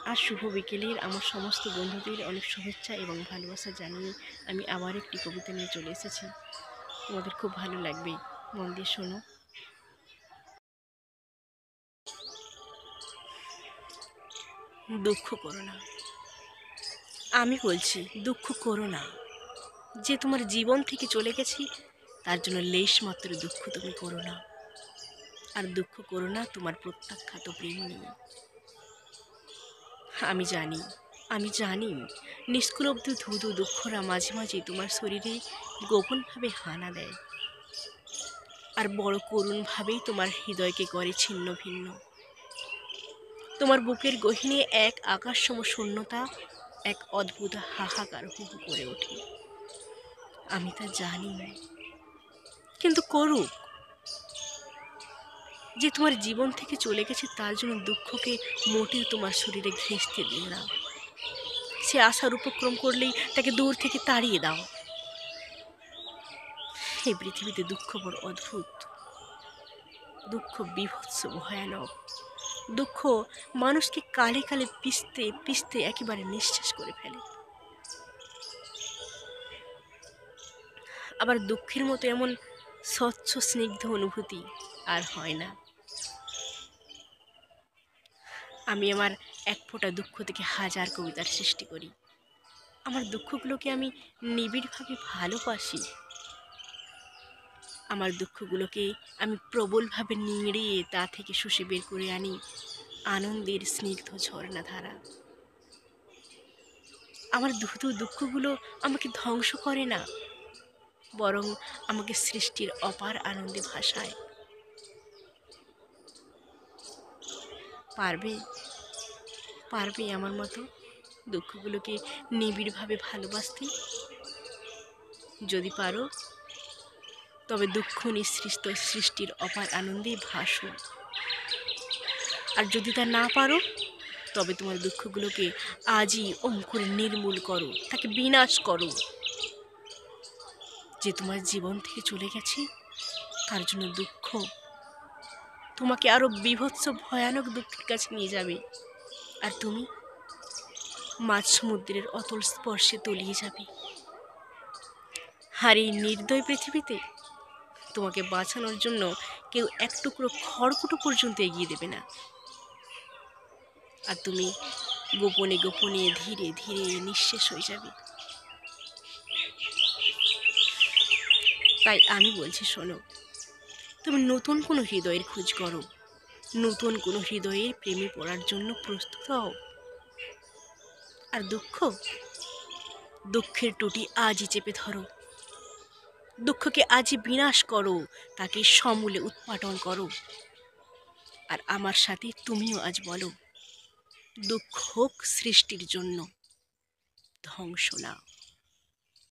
আর শুভ বিকেলের আমার সমস্ত বন্ধুদের অনেক শুভেচ্ছা এবং ভালোবাসা জানিয়ে আমি আবার একটি কবিতা নিয়ে চলে এসেছি। তোমাদের খুব ভালো লাগবে, মন দিয়ে শোনো। দুঃখ করো না, আমি বলছি দুঃখ করো না। যে তোমার জীবন থেকে চলে গেছি তার জন্য লেশ মাত্র দুঃখ তুমি করো না। আর দুঃখ করো না তোমার প্রত্যাখ্যাত প্রেম নিয়ে। আমি জানি নিষ্কুলব্ধ ধুধু দুঃখরা মাঝে মাঝে তোমার শরীরে গোপনভাবে হানা দেয়, আর বড় করুণভাবেই তোমার হৃদয়কে করে ছিন্ন ভিন্ন। তোমার বুকের গহীনে এক আকাশসম শূন্যতা, এক অদ্ভুত হাহাকার হু হু করে ওঠে। আমি তা জানি, কিন্তু করুক। যে তোমার জীবন থেকে চলে গেছে তার জন্য দুঃখকে মোটেও তোমার শরীরে ঘেঁষতে দিও না। সে আসার উপক্রম করলেই তাকে দূর থেকে তাড়িয়ে দাও। এই পৃথিবীতে দুঃখ বড় অদ্ভুত, দুঃখ বীভৎস ভয়ানক। দুঃখ মানুষকে কালে কালে পিষতে পিষতে একেবারে নিঃশেষ করে ফেলে। আবার দুঃখের মতো এমন স্বচ্ছ স্নিগ্ধ অনুভূতি আর হয় না। আমি আমার এক ফোঁটা দুঃখ থেকে হাজার কবিতার সৃষ্টি করি। আমার দুঃখগুলোকে আমি নিবিড়ভাবে ভালোবাসি। আমার দুঃখগুলোকে আমি প্রবলভাবে নিংড়িয়ে তা থেকে শুষে বের করে আনি আনন্দের স্নিগ্ধ ঝর্ণাধারা। আমার দুঃখগুলো আমাকে ধ্বংস করে না, বরং আমাকে সৃষ্টির অপার আনন্দে ভাসায়। পারবে পারবে আমার মতো দুঃখগুলোকে নিবিড়ভাবে ভালোবাসতে? যদি পারো তবে দুঃখ নিঃসৃষ্ট সৃষ্টির অপার আনন্দে ভাসো। আর যদি তা না পারো তবে তোমার দুঃখগুলোকে আজই অঙ্কুরে নির্মূল করো, তাকে বিনাশ করো। যে তোমার জীবন থেকে চলে গেছে তার জন্য দুঃখ তোমাকে আরো বীভৎস ভয়ানক দুঃখের কাছে নিয়ে যাবে, আর তুমি মাঝ সমুদ্রের অতল স্পর্শে তলিয়ে যাবে। আর এই নির্দয় পৃথিবীতে তোমাকে বাঁচানোর জন্য কেউ এক টুকরো খড়কুটো পর্যন্ত এগিয়ে দেবে না। আর তুমি গোপনে গোপনে ধীরে ধীরে নিঃশেষ হয়ে যাবে। তাই আমি বলছি, শোনো, তুমি নতুন কোনো হৃদয়ের খোঁজ করো, নতুন কোনো হৃদয়ের প্রেমে পড়ার জন্য প্রস্তুত হও। আর দুঃখের টুটি আজই চেপে ধরো, দুঃখকে আজই বিনাশ করো, তাকে সমূলে উৎপাটন করো। আর আমার সাথে তুমিও আজ বলো, দুঃখ হোক সৃষ্টির জন্য, ধ্বংস না।